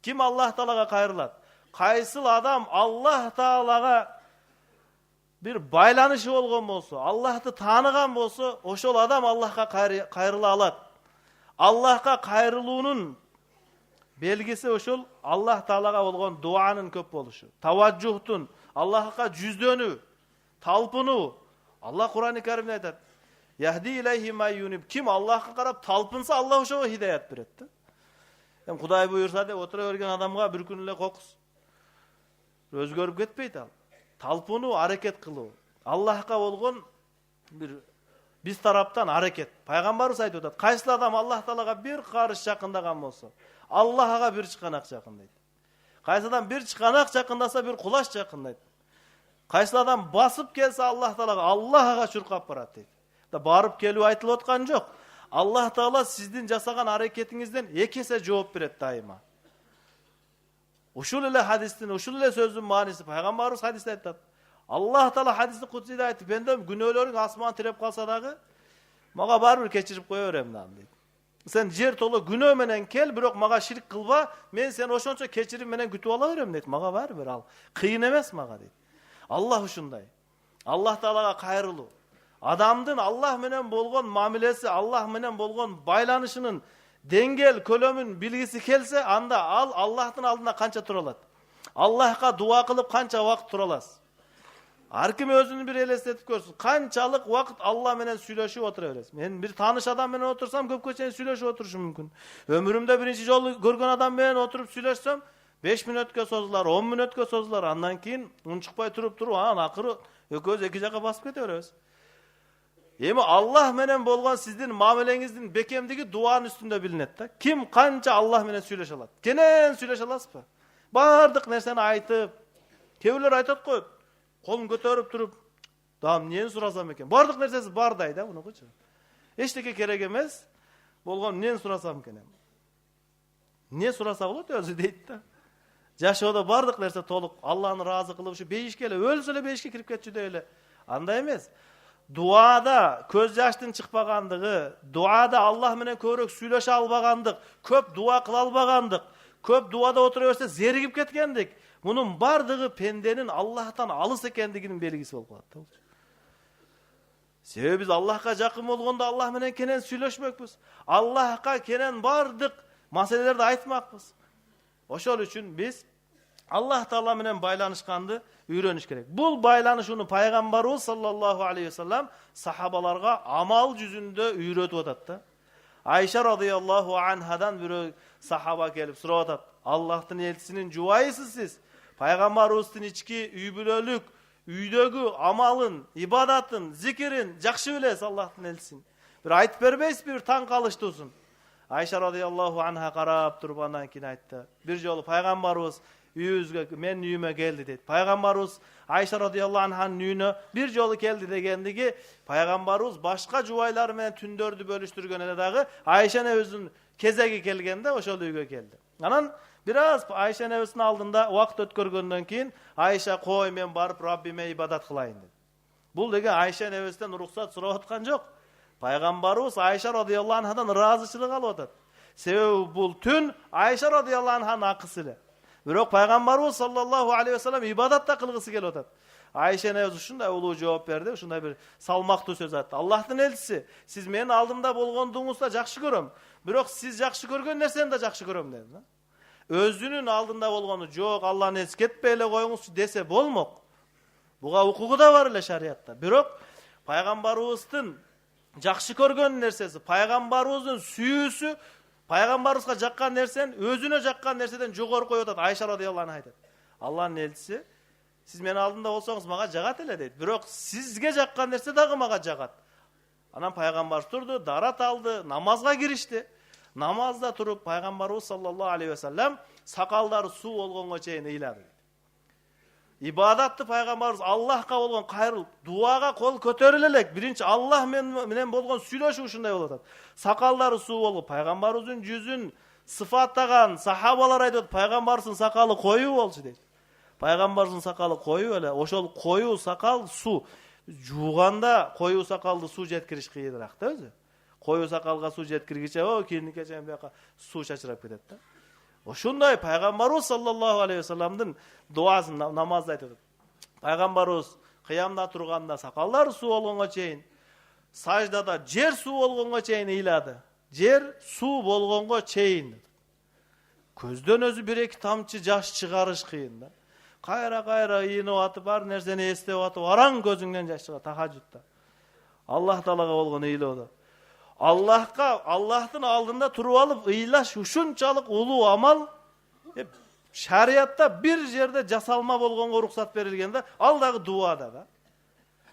Kim Allah Taalaga kayrılат? Kaysıl adam Allah Taalaga bir baylanışı bolgon bolsa, Allah'ты tanıgan bolsa, oşol adam Allah'a kayrıla alat. Allah'a kayrılığının belgisi oşol Allah Taalaga bolgon duanın köp boluşu. Tavajjuhtun, Allah'a cüzdönü, talpını. Allah Kur'an-ı Kerim'de aytar. Yahdi ileyhi ma yunib. Kim Allah'a karap talpınsa Allah oşoga hidayet beretdi. Hem Kuday buyursa de otura örgen adamga bir күн эле kokус özgörüp ketpeyt al. Talpını hareket kılуу. Allah'a bolgon biz taraptan hareket. Peygamberimiz aytып атат. Kaysı adam Allah Taalaga bir karış jakındagan bolsa, Allah'a bir çıkanak jakındayt. Kaysı adam bir çıkanak jakındasa bir kulaş jakındayt. Kaysı adam basıp gelse Allah Taalaga Allah'a çurkap barat deyt. Da barıp kelүү aytылып atkan жок. Allah Taala sizdin jasagan hareketinizden ekese жооп берет daima. Uşul ile hadistin, uşul ile sözün manisi Peygamberimiz hadiste aytат. Allah Taala hadisni kutsida aytып, "Bendem günöөлөрүң asman tirep kalsa dagı, maga baribir keçirip koyo berem" deyт. Sen jer tolu günөө menen kel, birok maga şirk kılba, men sen oşonço keçirim menen kütüp ala berem deyт. Maga baribir al. Kıyın emes maga deyт. Allah uşunday. Allah Taalaga kayrılуу. Adamdın Allah menen bolgon mamilesi, Allah menen bolgon baylanışının dengel, kölömün bilgisi kelse, anda al Allah'tın aldında kança turalat. Allah'a dua kılıp kança vakt turalas. Har kim özünü bir elestetip görsün. Kançalık vakt Allah menen süйлöşüp otura beres. Men bir tanış adam menen otursam köpkө çeyin süйлöşüp oturuşum mümkün. Ömürümde birinci jol görgön adam menen oturup süйлöşsöm 5 minutga sozular, 10 minutga sozular. Andan keyin unçukpay turup akırı ököz eki jaka basıp kete berебиз. Emi Allah menen bolgon sizdin muameleňizdin bekemdigi duanın üstünde bilinet da. Kim kança Allah menen süйлöşe alat? Kenen süйлöşe alasызбы? Bardyk nerseni aytıp, kebirler aytat koyup, kolun kötörüp turup, "Dam neni surasam eken?" Bardyk nersesi barday da bunu koçu. Eçteke kerek emes. Bolgon neni surasam eken? Ne surasa bolat özü deyt da. Jaşoodо bardyk nerse toluk Allah'ın razı kılıp şu beyişke ele ölse ele beyişke kirip ketçüde öyle. Anda emes. Duada köz yaştın çıkpagandığı, duada Allah menen körök süйлöşe albagandık, köp dua kıla albagandık, köp duada otura berse zerigip ketkendik. Bunun bardığı pendenin Allah'tan alыс ekendiginin belgisi bolup kalat. Sebebi biz Allah'a jakın bolgonda Allah menen kenen süйлöşmökpüz. Allah'a kenen bardık meselelerdi aytmakpız. Oşol üçün biz Allah Taala menen baylanışkandı öğreniş gerek. Bul baylanışını Peygamberimiz sallallahu aleyhi ve sellem sahabalarga amal yüzünde öğretip atat da. Ayşe radıyallahu anhadan bir sahaba gelip sorap atat. Allah'ın elçisinin juwayısız siz. Peygamberimizin içki üybülölük, üydögü amalın, ibadatın, zikirin jakşı bilesiz Allah'ın elçisin. Bir aytıp berbeysiz bir taң kalıştırsın. Ayşe radıyallahu anha karap turup andan keyin aytты. Bir jolu Peygamberimiz men üyüme geldi dedi. Peygamberimiz Ayşe radıyallahu anh'ın üyüne bir jolu geldi degendigi Peygamberimiz başka juwaylar menen tündördü bölüştürgön ele dagı Ayşe nebizin kezegi kelgende oşol üyge geldi. Anan biraz Ayşe nebizin aldında vakt ötkörgöndөн keyin Ayşe koy men barıp Rabbime ibadat kılayın dedi. Bul degen Ayşe nebizden ruhsat surap atkan jok. Peygamberimiz Ayşe radıyallahu anh'dan razıçılık alıp atat. Sebebi bul tün Ayşe radıyallahu anh'ın akısı ile. Birok Peygamberimiz sallallahu aleyhi ve sellem ibadatda kılgısı gelip atat. Ayşe nebiz uşunday uluu жооп berdi, uşunday bir salmaktуу söz aytты. Allah'ın elçisi, siz menin aldımda bolgonduňuzda jakşı göröm. Birok siz jakşı görgön nerseni da jakşı göröm dedi. Özünün aldında bolgonu jok, Allah'ın elçisi ketpeyle koyuңuz dese bolmok. Buga hukuku da var ele şariatda. Birok Peygamberimizin jakşı görgön nersesi, Peygamberimizin sүйүүsü Peygamberimizga jakkan nersen, özüne jakkan nerseden jogorу koyup atat. Ayşe radıyallahu anh aytат. Allah'ın elçisi, siz meni aldımda bolsoňuz maga jagat ele deyt. Birok sizge jakkan nerse dagı maga jagat. Anan Peygamber turdu, darat aldı, namazga girişti. Namazda turup Peygamberimiz sallallahu aleyhi ve sellem sakaldары su bolgongo çeyin eýledi. İbadatты Peygamberimiz Allah'a bolgon kayrıl, duaga kol kötörülelek. Birinci Allah menen bolgon süйлöşүү uşunday bolot. Sakaldары su bolup Peygamberimizin yüzün sıfattagan sahabalar aytат, Peygamberimizin sakalı koyu bolçu deyt. Peygamberimizin sakalı koyu ele, oşol koyu sakal su. Juğanda koyu sakaldı su jetkiriş kıyıdırak da özü. Koyu sakalga su jetkirgiçe o kirni keçen buyaka su şaşırap ketет da. Ошундай пайгамбарыбыз саллаллаху алейхи вассаламдын дуасын намазда айтып. Пайгамбарыбыз кыямда турганда сакалдары суу болгонго чейин, саждада жер суу болгонго чейин ыйлады. Жер суу болгонго чейин. Көздөн өзү бир-эки тамчы жаш чыгарыш кыйын да. Кайра ыйынып атып, бар нерсени эстеп атып, араң көзүңдөн жаш чыгат тахажжудта. Аллах Таалага болгон ыйлоодо. Аллахтын алдында туруп алып ыйлаш ушунчалык улуу амал. Шариятта бир жерде жасалма болгонго уруксат берилген да, ал дагы дуада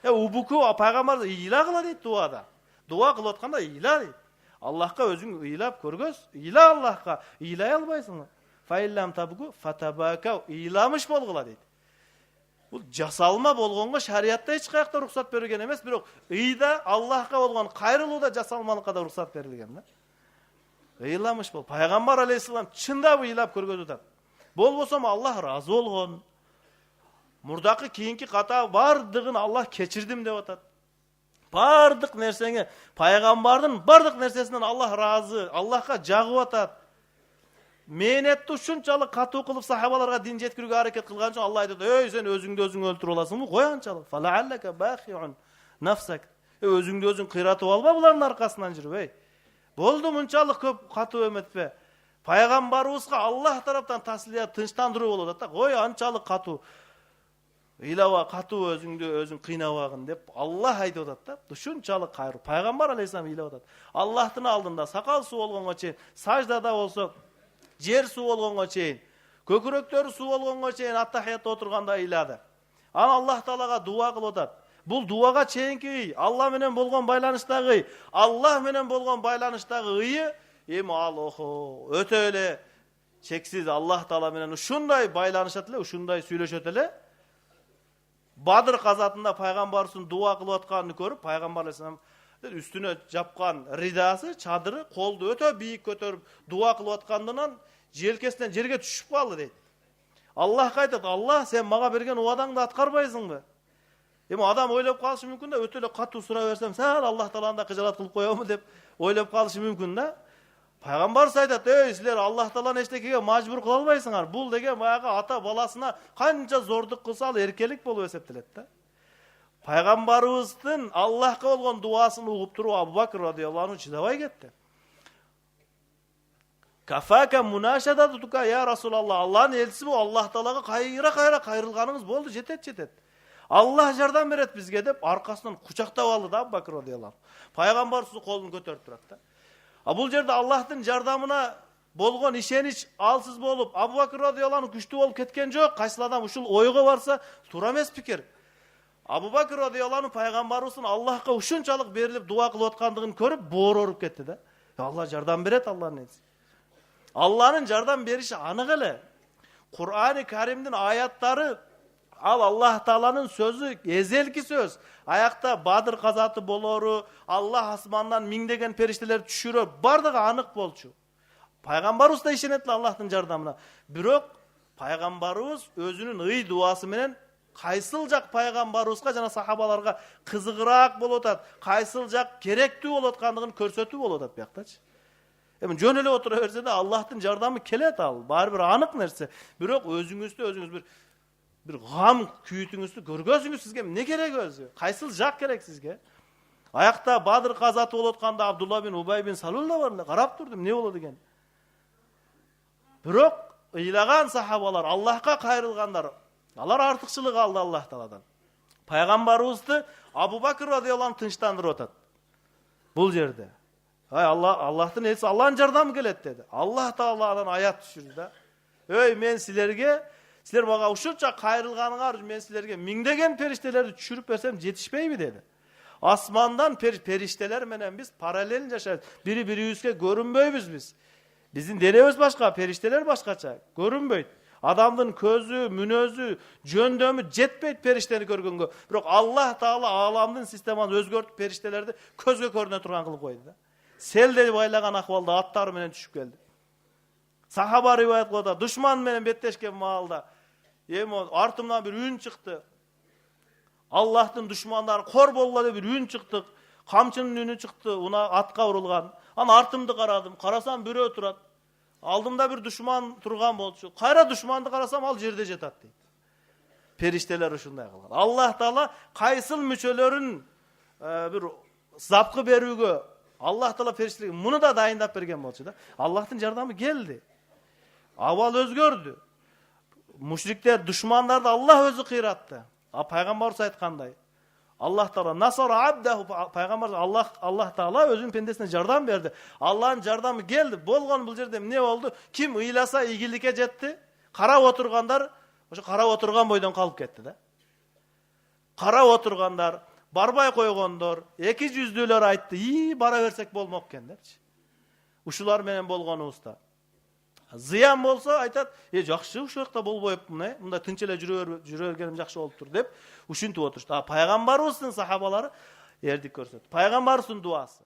да. Убуку пайгамбар ыйлагыла дейт дуада. Дуа кылып атканда ыйла дейт. Аллахка өзүң ыйлап көргөз, ыйла Аллахка. Ыйлай албайсыңбы? Фаиллам табгу фатабака, ыйламыш болгула дейт. Бул жасалма болгонго шариятта эч каякта уруксат берилген эмес, бирок ыйда Аллахка болгон кайрылууда жасалмалыкка да уруксат берилген да. Ыйламыш бол. Пайгамбар алейхиссалам чындап ыйлап көргөзүп атат. Болбосом Аллах разы болгон. Мурдакы кийинки ката бардыгын Аллах кечирдим деп атат. Бардык нерсеге, пайгамбардын бардык нерсесинен Аллах разы, Аллахка жагып атат. Мээнетти ушунчалык катуу кылып сахабаларга дин жеткирүүгө аракет кылган үчүн Аллах айтат: "Эй, сен өзүңдү өзүң өлтүрүп аласыңбы? Кой анчалык. Фалааллака бахиун нафсак." Өзүңдү өзүң кыйратып алба булардын аркасынан жүрүп, эй. Болду мынчалык көп катуу эметпе. Пайгамбарыбызга Аллах тараптан таслия, тынчтандыруу болуп атат. Кой анчалык катуу. Ыйлаба, катуу өзүңдү өзүң кыйнабагын деп Аллах айтып атат да. Ушунчалык кайруу. Пайгамбар алейхиссалам ыйлап атат. Аллахтын алдында сакал суу болгонго чейин, саждада болсо жер суу болгонго чейин, көкүрөктөрү суу болгонго чейин аттахиятта отурганда ыйлады. Аны Аллах Таалага дуа кылып атат. Бул дуага чейинки Аллах менен болгон байланыштагы, Аллах менен болгон байланыштагы ыйы, эми ал өтө эле чексиз Аллах Таала менен ушундай байланышат эле, ушундай сүйлөшөт эле. Бадыр казатында пайгамбарыбыздын дуа кылып атканын көрүп, пайгамбар алейхиссалам үстүнө жапкан ридасы, чадыры колду өтө бийик көтөрүп дуа кылып аткандынан желкесинен жерге түшүп калды дейт. Аллахка айтат: "Аллах, сен мага берген убадаңды аткарбайсыңбы?" Эми адам ойлоп калышы мүмкүн да, өтө эле катуу сурап берсем, сен Аллах Тааланы да кыжалат кылып коёмун деп ойлоп калышы мүмкүн да. Пайгамбарыбыз айтат: "Эй, силер Аллах Тааланы эчтекеге мажбур кыла албайсыңар. Бул деген баягы ата баласына канча зордук кылса ал эркелик болуп эсептелет да." Пайгамбарыбыздын Аллахка болгон дуасын угуп туруп Абу Бакр радыйаллаху анху чыдабай кетти. "Кафака мунашадатука я Расулаллах, Аллахтын элчиси бул, Аллах Таалага кайра кайрылганыңыз болду, жетет. Аллах жардам берет бизге" деп аркасынан кучактап алды да Абу Бакр радыйаллаху анху. Пайгамбарыбыз колун көтөрүп турат да. Бул жерде Аллахтын жардамына болгон ишенич алсыз болуп, Абу Бакр радыйаллаху анху күчтүү болуп кеткен жок. Кайсыл адам ушул ойго барса, туура эмес пикир. Абу Бакр радыйаллаху анху пайгамбарыбыздын Аллахка ушунчалык берилип дуа кылып аткандыгын көрүп, боороруп кетти да. Аллах жардам берет, Аллахнын элчиси. Аллахнын жардам бериши анык эле. Кур'ани Каримдин аяттары ал Аллах Тааланын сөзү, эзелки сөз. Аякта Бадыр казаты болору, Аллах асмандан миңдеген периштелер түшүрө, бардыгы анык болчу. Пайгамбарыбыз да ишенет Аллахтын жардамына. Бирок пайгамбарыбыз өзүнүн ый дуасы менен кайсыл жак пайгамбарыбызга жана сахабаларга кызыгыраак болуп атат, кайсыл жак керектүү болуп аткандыгын көрсөтүү болуп атат бияктачы. Эми жөн эле отура берсе да Аллахтын жардамы келет, ал баары бир анык нерсе. Бирок өзүңүз бир гам күйүтүңүздү көргөзүңүз, сизге эмне керек өзү? Кайсыл жак керек сизге? Аякта Бадыр казаты болуп атканда Абдулла бин Убай бин Салул да бар эле, карап турдум эмне болот экен. Бирок ыйлаган сахабалар, Аллахка кайрылгандар, алар артыкчылык алды Аллах Тааладан. Пайгамбарыбызды Абу Бакр радыйаллаху анху тынчтандырып атат. Бул жерде. Аллахтын элчиси Аллахтын жардамы келет деди. Аллах Тааладан аят түшүрдү да. "Эй, мен силер мага ушунча кайрылганыңар, мен силерге миңдеген периштелерди түшүрүп берсем жетишпейби" деди. Асмандан периштелер менен биз параллель жашайбыз. Бири-бирибизге көрүнбөйбүз биз. Биздин денебиз башка, периштелер башкача, көрүнбөйт. Адамдын көзү, мүнөзү, жөндөмү жетпейт периштени көргөнгө. Бирок Аллах Таала аламдын системасын өзгөртүп периштелерди көзгө көрүнө турган кылып койду да. Селде байлаган акыбалда аттары менен түшүп келди. Сахаба риваят кылат, душман менен беттешкен маалда эми артымдан бир үн чыкты. Аллахтын душмандары кор болгула деп бир үн чыкты. Камчынын үнү чыкты, уна атка урулган. Аны артымды карадым, карасам бирөө турат. Алдımda bir düşman turgan bolчу. Kayra düşmanды karasam al jerde жатат дейт. Периштелер ушундай кылган. Аллах Таала кайсыл мүчөлөрүн bir zapkı berүүгө Аллах Таала периштелерге муну да дайындап берген болчу да. Аллахтын жардамы келди. Абал өзгөрдү. Мушриктер, düşmanларды Аллах өзү кыйратты. Пайгамбарыбыз айткандай. Аллах Таала насара абдаху, пайгамбар Аллах Таала өзүнүн пендесине жардам берди. Аллахтын жардамы келди. Болгон бул жерде эмне болду? Ким ыйласа ийгиликке жетти? Карап отургандар ошо карап отурган бойдон калып кетти да. Карап отургандар, барбай койгондор, эки жүздүүлөр айтты, бара берсек болмок экен депчи. Ушулар менен болгонубузда. Зыян болсо айтат, жакшы ушул жакта болбойт мына, мында тынч эле жүрө бергеним жакшы болуптур деп ушинтип отурушт. Пайгамбарыбыздын сахабалары эрдик көрсөттү. Пайгамбарыбыздын дуасы.